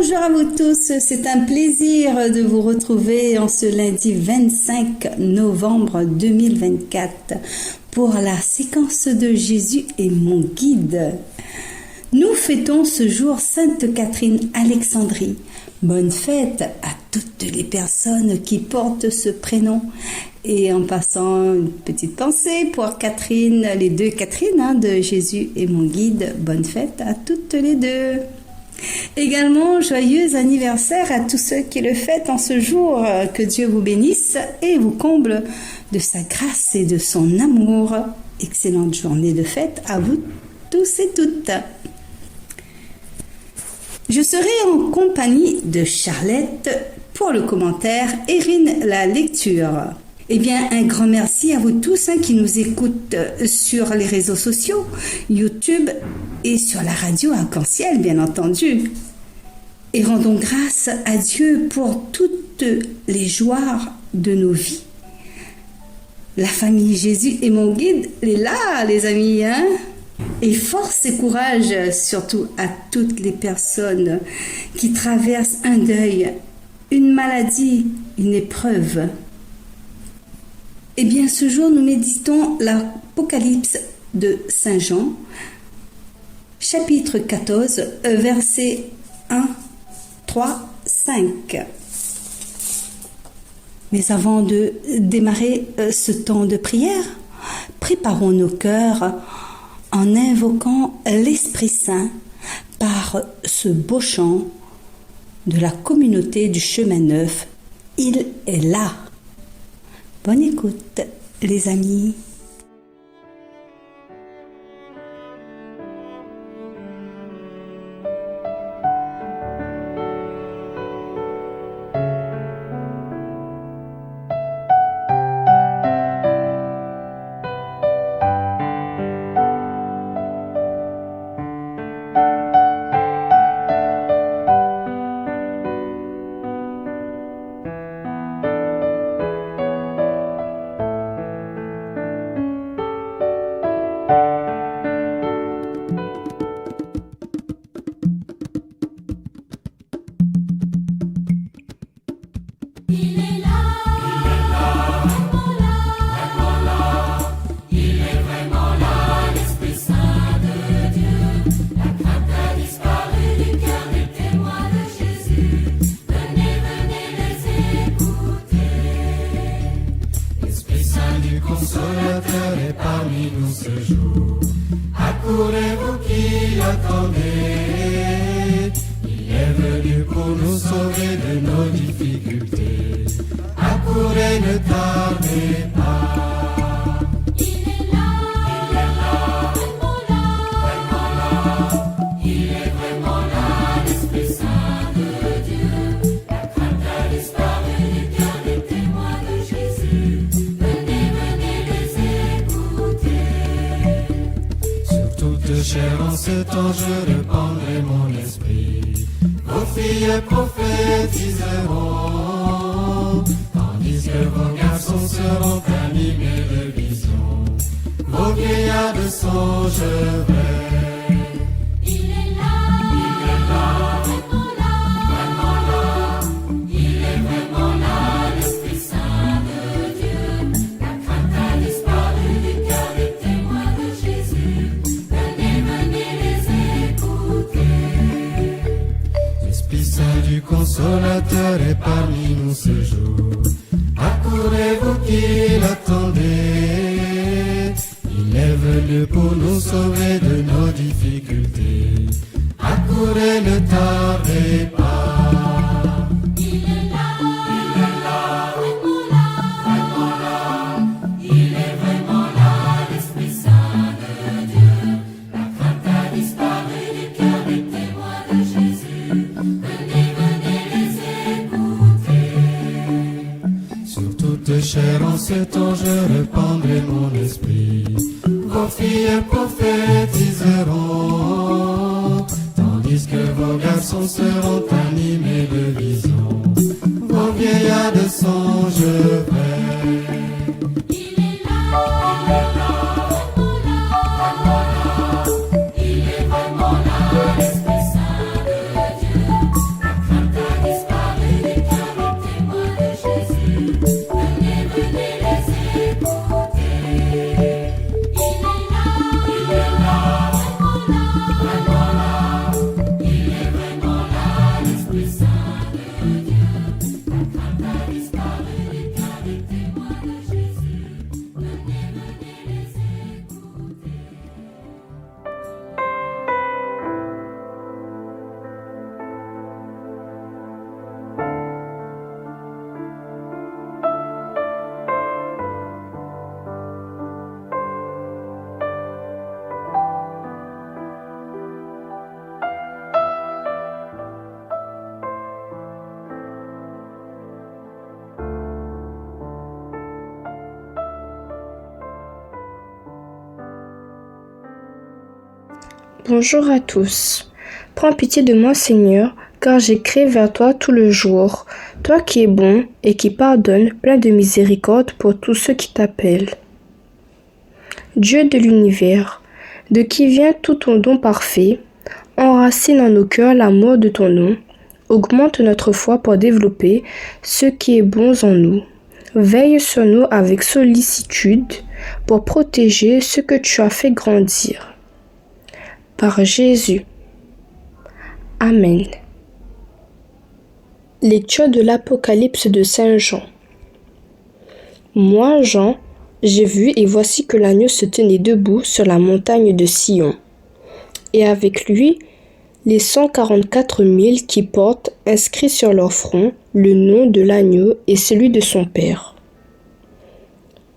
Bonjour à vous tous, c'est un plaisir de vous retrouver en ce lundi 25 novembre 2024 pour la séquence de Jésus est mon guide. Nous fêtons ce jour Sainte Catherine Alexandrie. Bonne fête à toutes les personnes qui portent ce prénom. Et en passant une petite pensée pour Catherine, les deux Catherine de Jésus est mon guide. Bonne fête à toutes les deux. Également, joyeux anniversaire à tous ceux qui le fêtent en ce jour. Que Dieu vous bénisse et vous comble de sa grâce et de son amour. Excellente journée de fête à vous tous et toutes. Je serai en compagnie de Charlette pour le commentaire Erin la lecture. Eh bien, un grand merci à vous tous qui nous écoutent sur les réseaux sociaux, YouTube et sur la radio Arc-en-Ciel, bien entendu. Et rendons grâce à Dieu pour toutes les joies de nos vies. La famille Jésus est mon guide, elle est là, les amis, hein? Et force et courage, surtout à toutes les personnes qui traversent un deuil, une maladie, une épreuve. Eh bien, ce jour, nous méditons l'Apocalypse de Saint Jean, chapitre 14, versets 1, 3, 5. Mais avant de démarrer ce temps de prière, préparons nos cœurs en invoquant l'Esprit Saint par ce beau chant de la communauté du chemin neuf. Il est là. Bonne écoute, les amis. Chair en ce temps je répandrai mon esprit. Vos filles prophétiseront, tandis que vos garçons seront animés de visions. Vos vieillards songeraient. Il est là, vraiment là, vraiment là. Il est vraiment là, l'Esprit Saint de Dieu. La crainte a disparu du cœur des témoins de Jésus. L'Esprit Saint du Consolateur est parmi nous ce jour. Accourez-vous qui l'attendez. Il est venu pour nous sauver de nos difficultés. Accourez, ne tardez pas. Chair en ce temps je répandrai mon esprit. Vos filles prophétiseront, tandis que vos garçons seront animés de visions. Vos vieillards songeraient. Il est là, vraiment là, il est vraiment là, l'Esprit Saint de Dieu. La Bonjour à tous. Prends pitié de moi, Seigneur, car j'écris vers toi tout le jour, toi qui es bon et qui pardonnes, plein de miséricorde pour tous ceux qui t'appellent. Dieu de l'univers, de qui vient tout ton don parfait, enracine en nos cœurs l'amour de ton nom, augmente notre foi pour développer ce qui est bon en nous. Veille sur nous avec sollicitude pour protéger ce que tu as fait grandir. Par Jésus. Amen. Lecture de l'Apocalypse de Saint Jean. Moi, Jean, j'ai vu et voici que l'agneau se tenait debout sur la montagne de Sion, et avec lui les 144 000 qui portent inscrit sur leur front le nom de l'agneau et celui de son Père.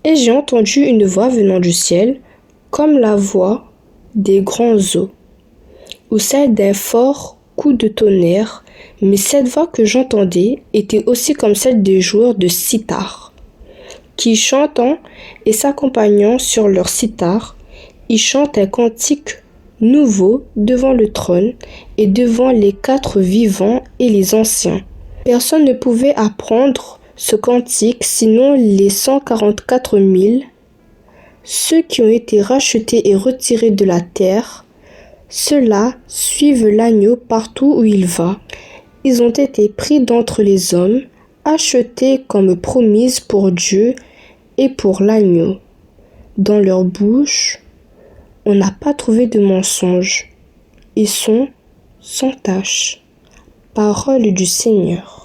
Et j'ai entendu une voix venant du ciel, comme la voix des grands eaux, ou celle d'un fort coup de tonnerre, mais cette voix que j'entendais était aussi comme celle des joueurs de sitar, qui chantant et s'accompagnant sur leur sitar, ils chantent un cantique nouveau devant le trône et devant les 4 vivants et les anciens. Personne ne pouvait apprendre ce cantique sinon les 144 000, ceux qui ont été rachetés et retirés de la terre. Ceux-là suivent l'agneau partout où il va. Ils ont été pris d'entre les hommes, achetés comme promise pour Dieu et pour l'agneau. Dans leur bouche, on n'a pas trouvé de mensonge. Ils sont sans tache. Parole du Seigneur.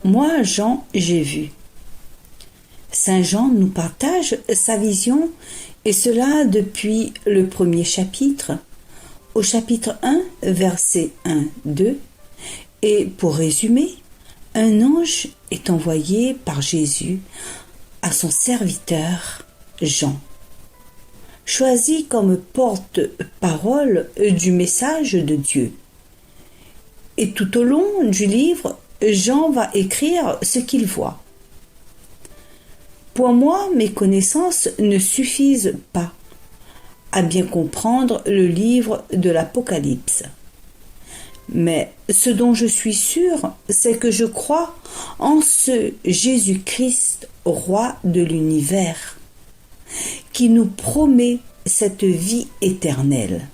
Moi, Jean, j'ai vu. Saint Jean nous partage sa vision, et cela depuis le premier chapitre, au chapitre 1, versets 1-2, et pour résumer, un ange est envoyé par Jésus à son serviteur Jean, choisi comme porte-parole du message de Dieu. Et tout au long du livre, Jean va écrire ce qu'il voit. Pour moi, mes connaissances ne suffisent pas à bien comprendre le livre de l'Apocalypse. Mais ce dont je suis sûre, c'est que je crois en ce Jésus-Christ, roi de l'univers, qui nous promet cette vie éternelle.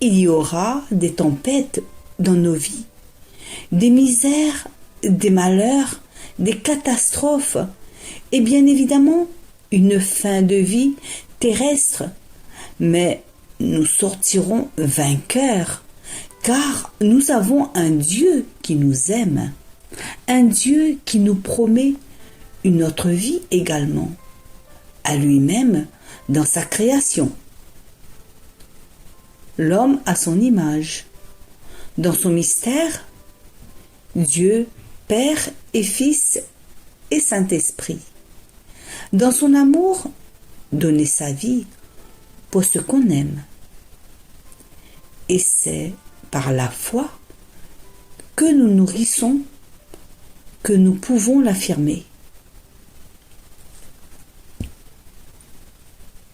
Il y aura des tempêtes dans nos vies, des misères, des malheurs, des catastrophes et bien évidemment une fin de vie terrestre. Mais nous sortirons vainqueurs car nous avons un Dieu qui nous aime, un Dieu qui nous promet une autre vie également, à lui-même dans sa création. L'homme à son image. Dans son mystère, Dieu, Père et Fils et Saint-Esprit. Dans son amour, donner sa vie pour ce qu'on aime. Et c'est par la foi que nous nourrissons que nous pouvons l'affirmer.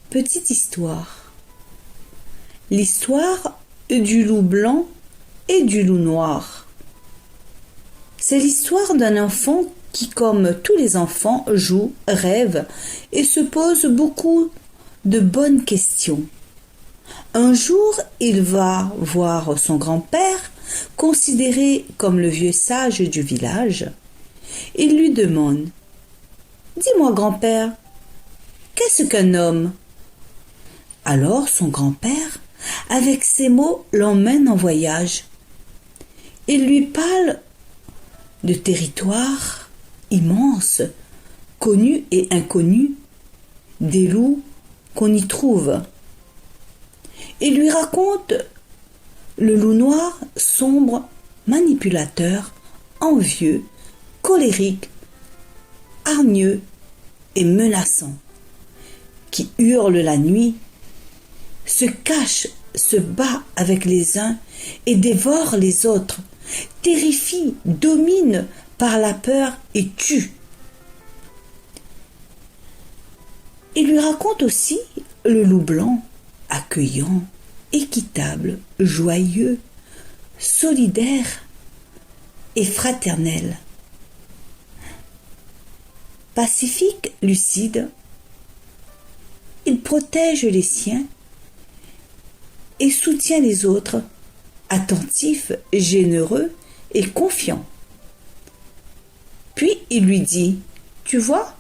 Petite histoire. L'histoire du loup blanc et du loup noir. C'est l'histoire d'un enfant qui, comme tous les enfants, joue, rêve et se pose beaucoup de bonnes questions. Un jour, il va voir son grand-père, considéré comme le vieux sage du village. Il lui demande « Dis-moi, grand-père, qu'est-ce qu'un homme ?» Alors son grand-père, avec ces mots, l'emmène en voyage. Il lui parle de territoires immenses, connus et inconnus, des loups qu'on y trouve. Il lui raconte le loup noir, sombre, manipulateur, envieux, colérique, hargneux et menaçant, qui hurle la nuit, se cache, se bat avec les uns et dévore les autres, terrifie, domine par la peur et tue. Il lui raconte aussi le loup blanc, accueillant, équitable, joyeux, solidaire et fraternel. Pacifique, lucide, il protège les siens et soutient les autres, attentif, généreux et confiant. Puis il lui dit « Tu vois,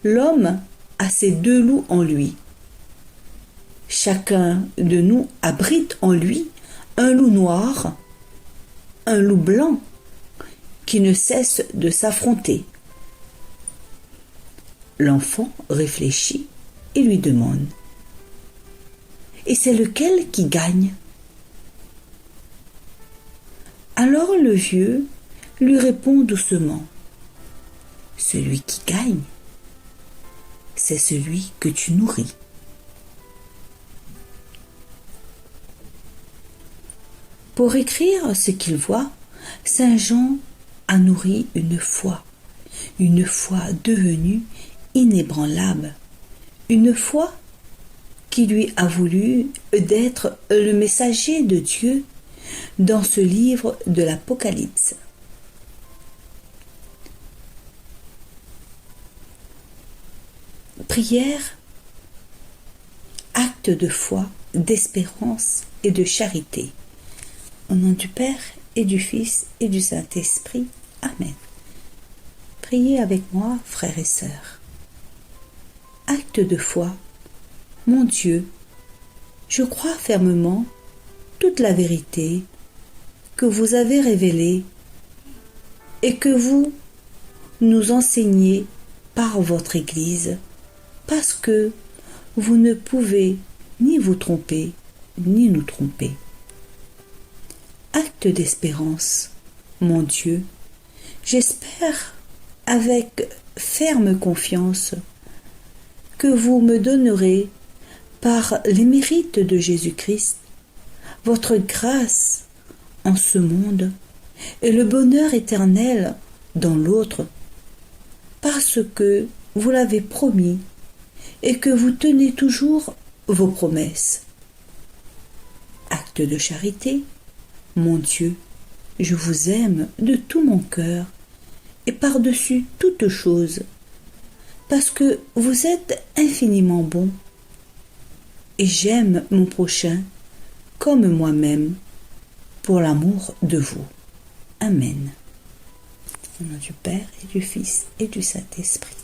l'homme a ces deux loups en lui. Chacun de nous abrite en lui un loup noir, un loup blanc qui ne cesse de s'affronter. » L'enfant réfléchit et lui demande « Et c'est lequel qui gagne ?» Alors le vieux lui répond doucement « Celui qui gagne, c'est celui que tu nourris. » Pour écrire ce qu'il voit, Saint Jean a nourri une foi devenue inébranlable, une foi qui lui a voulu d'être le messager de Dieu dans ce livre de l'Apocalypse. Prière, acte de foi, d'espérance et de charité. Au nom du Père et du Fils et du Saint-Esprit. Amen. Priez avec moi, frères et sœurs. Acte de foi. Mon Dieu, je crois fermement toute la vérité que vous avez révélée et que vous nous enseignez par votre Église, parce que vous ne pouvez ni vous tromper, ni nous tromper. Acte d'espérance, mon Dieu, j'espère avec ferme confiance que vous me donnerez, par les mérites de Jésus-Christ, votre grâce en ce monde et le bonheur éternel dans l'autre, parce que vous l'avez promis et que vous tenez toujours vos promesses. Acte de charité, mon Dieu, je vous aime de tout mon cœur et par-dessus toute chose, parce que vous êtes infiniment bon, et j'aime mon prochain comme moi-même, pour l'amour de vous. Amen. Au nom du Père et du Fils et du Saint-Esprit.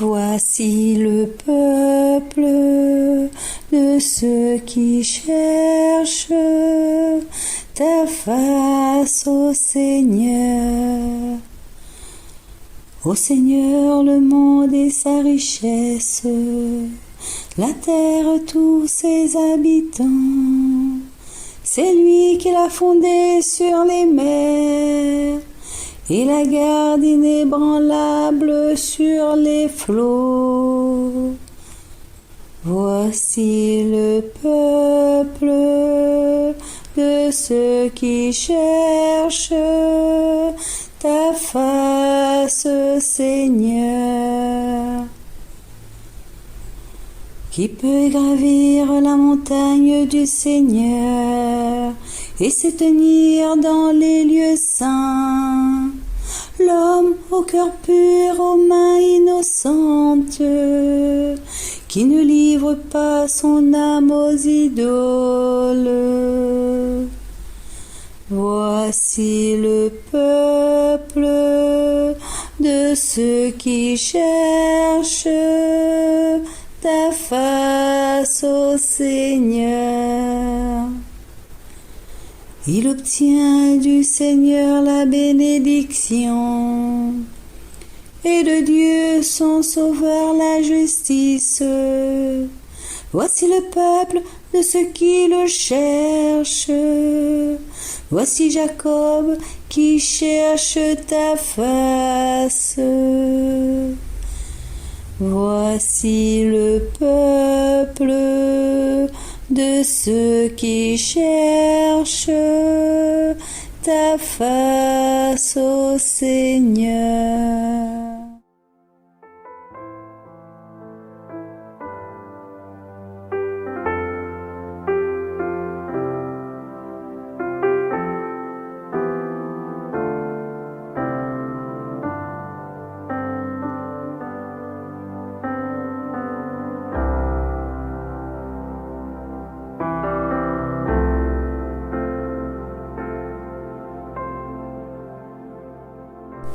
Voici le peuple de ceux qui cherchent ta face, ô Seigneur. Ô Seigneur, le monde et sa richesse, la terre, tous ses habitants. C'est lui qui l'a fondée sur les mers et la garde inébranlable sur les flots. Voici le peuple de ceux qui cherchent ta face, Seigneur. Qui peut gravir la montagne du Seigneur et se tenir dans les lieux saints? L'homme au cœur pur, aux mains innocentes, qui ne livre pas son âme aux idoles. Voici le peuple de ceux qui cherchent ta face, ô Seigneur. Il obtient du Seigneur la bénédiction et de Dieu son sauveur la justice. Voici le peuple de ceux qui le cherchent. Voici Jacob qui cherche ta face. Voici le peuple de ceux qui cherchent ta face, ô Seigneur.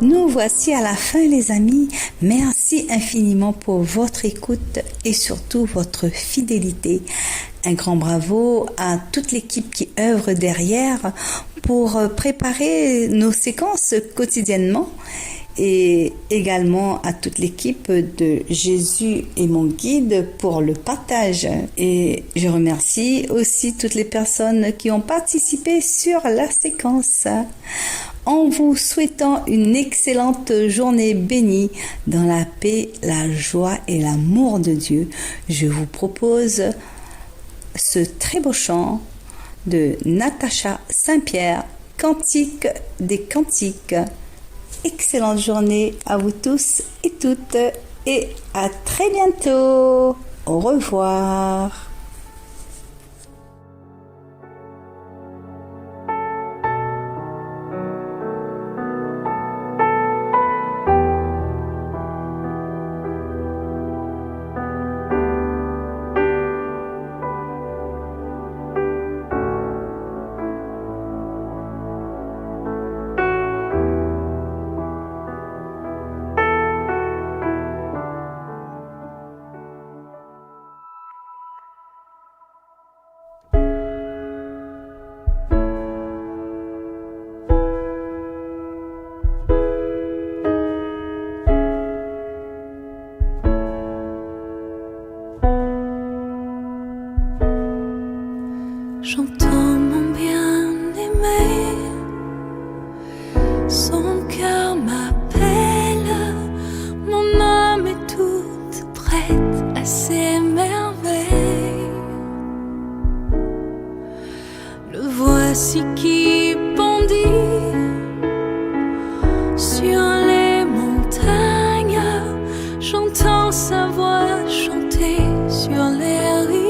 Nous voici à la fin, les amis. Merci infiniment pour votre écoute et surtout votre fidélité. Un grand bravo à toute l'équipe qui œuvre derrière pour préparer nos séquences quotidiennement et également à toute l'équipe de Jésus est mon guide pour le partage. Et je remercie aussi toutes les personnes qui ont participé sur la séquence. En vous souhaitant une excellente journée bénie dans la paix, la joie et l'amour de Dieu, je vous propose ce très beau chant de Natacha Saint-Pierre, Cantique des Cantiques. Excellente journée à vous tous et toutes et à très bientôt. Au revoir. J'entends mon bien-aimé, son cœur m'appelle, mon âme est toute prête à ses merveilles. Le voici qui bondit sur les montagnes, j'entends sa voix chanter sur les rivages.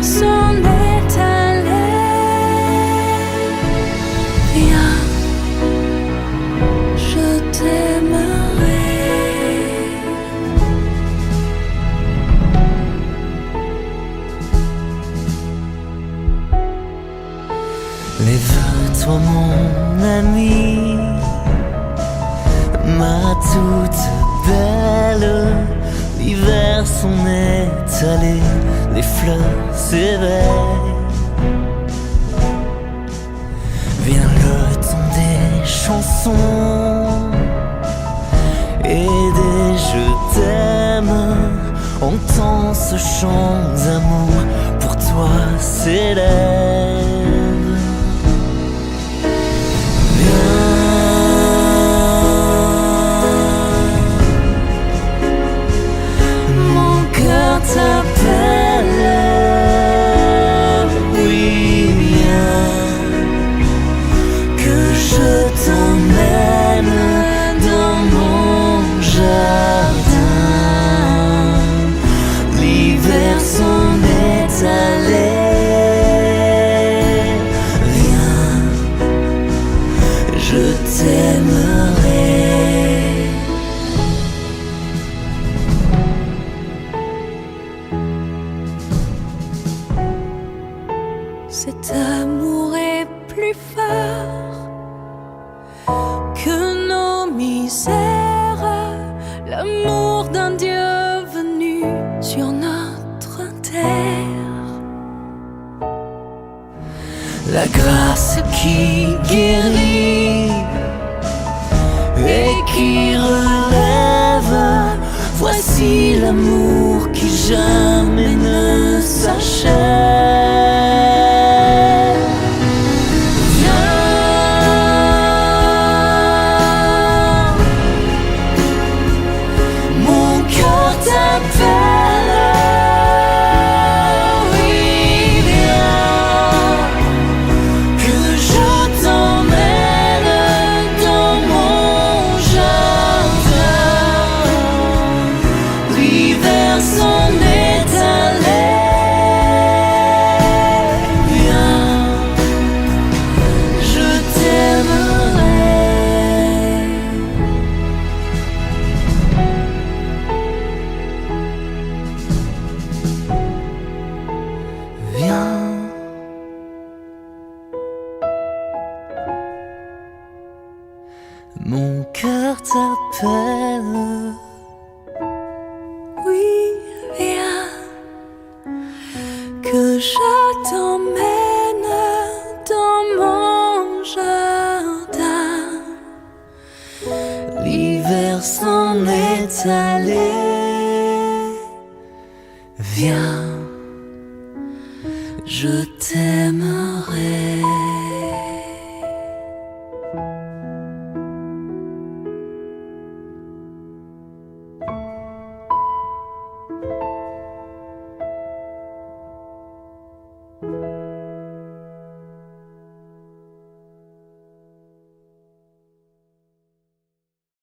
l'hiver s'en est allé. Viens, je t'aimerai. Lève-toi mon ami, ma toute belle. L'hiver s'en est allé, les fleurs s'éveillent. Vient le temps des chansons et des je t'aime. Entends ce chant d'amour pour toi s'élève. T'appelle, oui, viens, que je t'emmène dans mon jardin. L'hiver s'en est allé. Viens, je t'aimerai. Cet amour est plus fort que nos misères, l'amour d'un Dieu venu sur notre terre. La grâce qui guérit et qui relève, voici l'amour qui jamais ne s'achève. Mon cœur t'appelle. Oui, viens, que je t'emmène dans mon jardin. L'hiver s'en est allé. Viens, je t'aimerai.